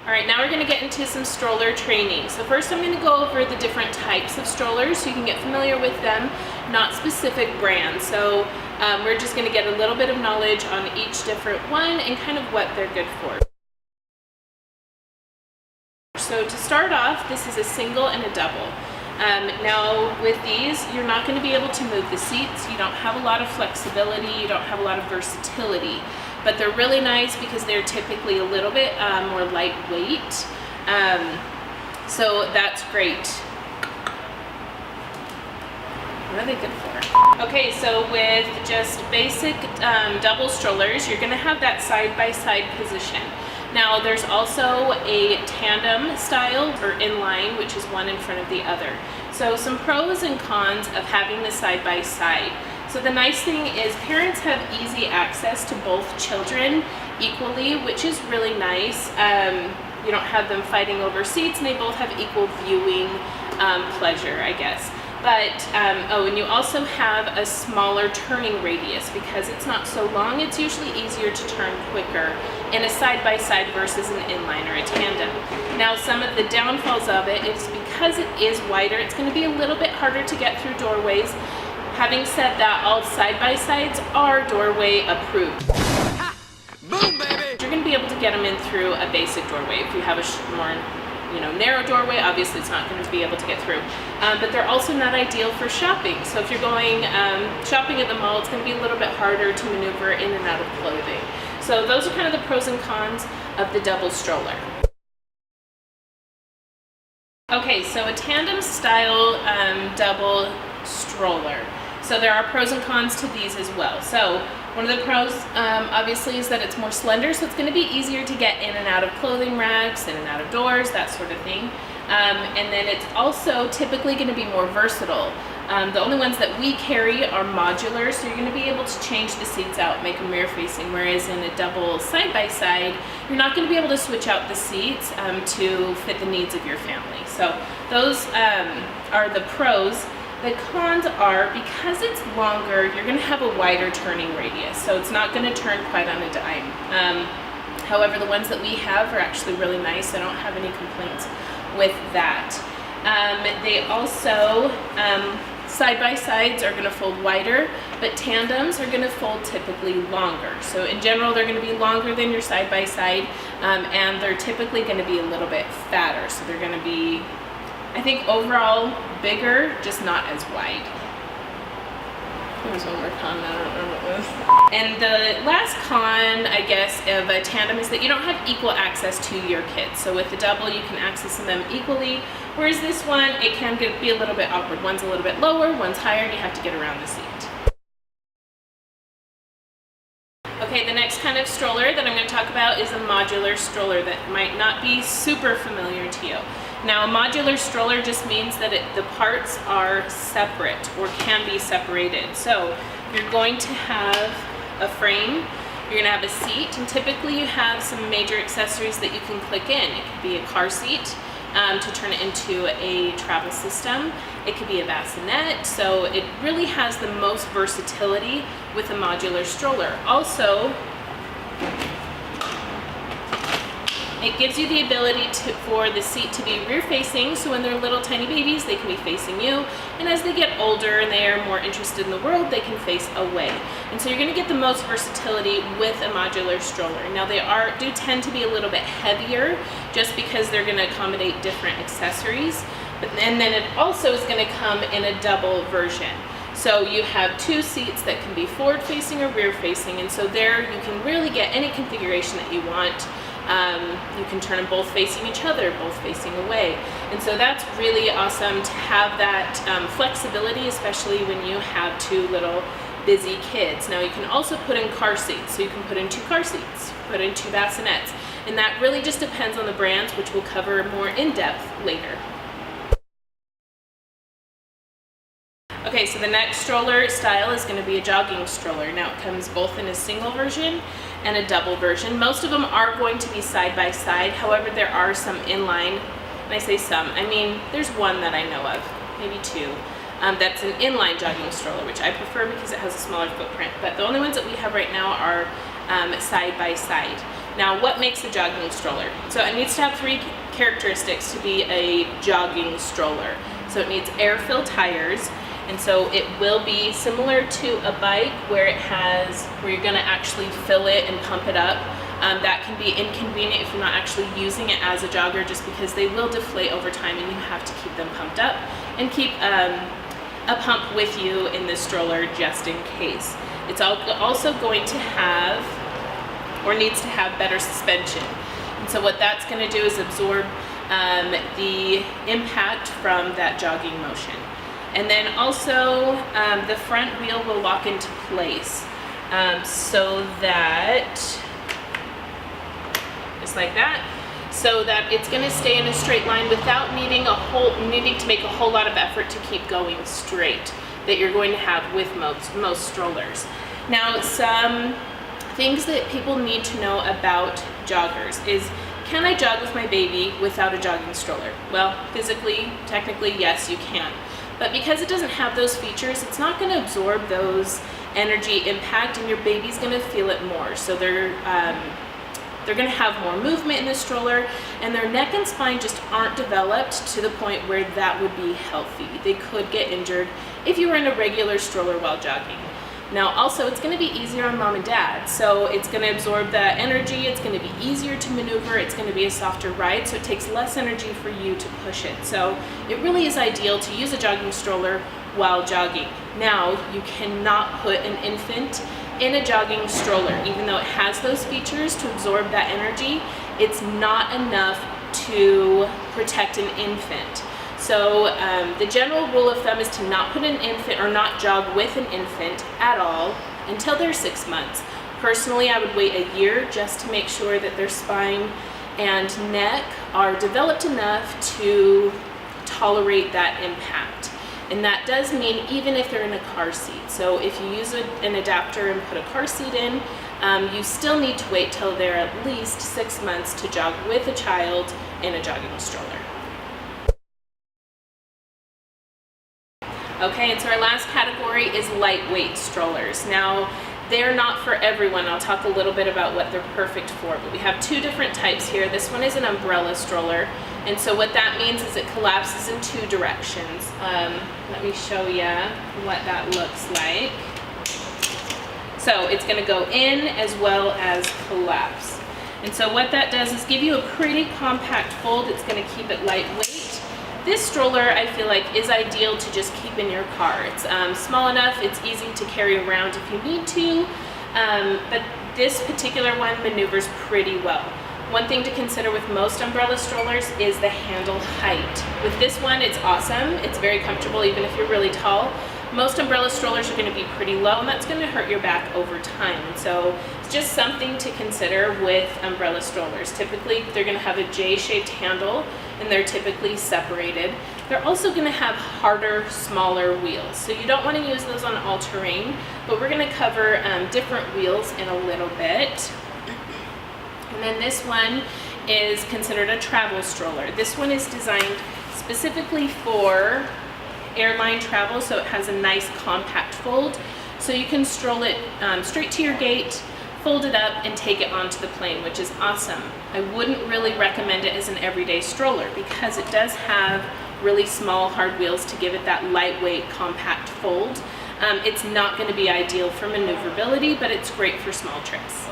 All right, now we're going to get into some stroller training. So first I'm going to go over the different types of strollers so you can get familiar with them, not specific brands. So we're just going to get a little bit of knowledge on each different one and kind of what they're good for. So to start off, this is a single and a double. Now with these, you're not going to be able to move the seats. You don't have a lot of flexibility. You don't have a lot of versatility. But they're really nice because they're typically a little bit more lightweight. So that's great. What are they good for? Okay, so with just basic double strollers, you're going to have that side-by-side position. Now there's also a tandem style or inline, which is one in front of the other. So some pros and cons of having the side-by-side. So the nice thing is parents have easy access to both children equally, which is really nice. You don't have them fighting over seats, and they both have equal viewing pleasure, I guess. But, and you also have a smaller turning radius because it's not so long. It's usually easier to turn quicker in a side-by-side versus an inline or a tandem. Now, some of the downfalls of it is because it is wider, it's going to be a little bit harder to get through doorways. Having said that, all side-by-sides are doorway approved. Ha! Boom, baby! You're going to be able to get them in through a basic doorway. If you have a more narrow doorway, obviously it's not going to be able to get through. But they're also not ideal for shopping. So if you're going shopping at the mall, it's going to be a little bit harder to maneuver in and out of clothing. So those are kind of the pros and cons of the double stroller. Okay, so a tandem style double stroller. So there are pros and cons to these as well. So one of the pros obviously is that it's more slender, so it's going to be easier to get in and out of clothing racks, in and out of doors, that sort of thing. And then it's also typically going to be more versatile. The only ones that we carry are modular, so you're going to be able to change the seats out, make them rear facing, whereas in a double side-by-side, you're not going to be able to switch out the seats to fit the needs of your family. So those are the pros. The cons are, because it's longer, you're going to have a wider turning radius, so it's not going to turn quite on a dime. However, the ones that we have are actually really nice. I don't have any complaints with that. They also, side-by-sides are going to fold wider, but tandems are going to fold typically longer. So in general, they're going to be longer than your side-by-side, and they're typically going to be a little bit fatter. So they're going to be, I think, overall bigger, just not as wide. There was one more con, I don't remember what it was. And the last con, I guess, of a tandem is that you don't have equal access to your kids. So with the double, you can access them equally, whereas this one, it can be a little bit awkward. One's a little bit lower, one's higher, and you have to get around the seat. Okay, the next kind of stroller that I'm going to talk about is a modular stroller that might not be super familiar to you. Now, a modular stroller just means that the parts are separate or can be separated. So you're going to have a frame, you're going to have a seat, and typically you have some major accessories that you can click in. It could be a car seat to turn it into a travel system. It could be a bassinet. So it really has the most versatility with a modular stroller. Also, it gives you the ability for the seat to be rear facing, so when they're little tiny babies, they can be facing you, and as they get older and they are more interested in the world, they can face away. And so you're going to get the most versatility with a modular stroller. Now they do tend to be a little bit heavier just because they're going to accommodate different accessories, and then it also is going to come in a double version. So you have two seats that can be forward facing or rear facing, and so there you can really get any configuration that you want. You can turn them both facing each other, both facing away. And so that's really awesome to have that flexibility, especially when you have two little busy kids. Now you can also put in car seats. So you can put in two car seats, put in two bassinets. And that really just depends on the brands, which we'll cover more in depth later. Okay, so the next stroller style is going to be a jogging stroller. Now it comes both in a single version and a double version. Most of them are going to be side by side. However, there are some inline, and I say some, I mean there's one that I know of, maybe two, that's an inline jogging stroller, which I prefer because it has a smaller footprint. But the only ones that we have right now are side by side. Now, what makes a jogging stroller? So it needs to have 3 characteristics to be a jogging stroller. So it needs air-filled tires, and so it will be similar to a bike where you're gonna actually fill it and pump it up. That can be inconvenient if you're not actually using it as a jogger, just because they will deflate over time and you have to keep them pumped up and keep a pump with you in the stroller just in case. It's also going to have, or needs to have, better suspension. And so what that's going to do is absorb the impact from that jogging motion. And then also the front wheel will lock into place so that, just like that, so that it's going to stay in a straight line without needing to make a whole lot of effort to keep going straight that you're going to have with most strollers. Now, some things that people need to know about joggers is, can I jog with my baby without a jogging stroller? Well, physically, technically, yes, you can. But because it doesn't have those features, it's not going to absorb those energy impact, and your baby's going to feel it more. So they're going to have more movement in the stroller, and their neck and spine just aren't developed to the point where that would be healthy. They could get injured if you were in a regular stroller while jogging. Now, also, it's going to be easier on mom and dad, so it's going to absorb that energy, it's going to be easier to maneuver, it's going to be a softer ride, so it takes less energy for you to push it. So it really is ideal to use a jogging stroller while jogging. Now, you cannot put an infant in a jogging stroller. Even though it has those features to absorb that energy, it's not enough to protect an infant. So the general rule of thumb is to not put an infant, or not jog with an infant at all until they're 6 months. Personally, I would wait a year just to make sure that their spine and neck are developed enough to tolerate that impact. And that does mean even if they're in a car seat. So if you use an adapter and put a car seat in, you still need to wait till they're at least 6 months to jog with a child in a jogging stroller. Okay, and so our last category is lightweight strollers. Now, they're not for everyone. I'll talk a little bit about what they're perfect for, but we have 2 different types here. This one is an umbrella stroller, and so what that means is it collapses in 2 directions. Let me show you what that looks like. So it's going to go in as well as collapse. And so what that does is give you a pretty compact fold. It's going to keep it lightweight. This stroller, I feel like, is ideal to just keep in your car. It's small enough, it's easy to carry around if you need to, but this particular one maneuvers pretty well. One thing to consider with most umbrella strollers is the handle height. With this one, it's awesome. It's very comfortable even if you're really tall. Most umbrella strollers are going to be pretty low, and that's going to hurt your back over time. So it's just something to consider with umbrella strollers. Typically, they're going to have a J-shaped handle, and they're typically separated. They're also going to have harder, smaller wheels. So you don't want to use those on all-terrain, but we're going to cover different wheels in a little bit. And then this one is considered a travel stroller. This one is designed specifically for airline travel, so it has a nice compact fold. So you can stroll it straight to your gate, fold it up, and take it onto the plane, which is awesome. I wouldn't really recommend it as an everyday stroller because it does have really small, hard wheels to give it that lightweight, compact fold. It's not going to be ideal for maneuverability, but it's great for small trips.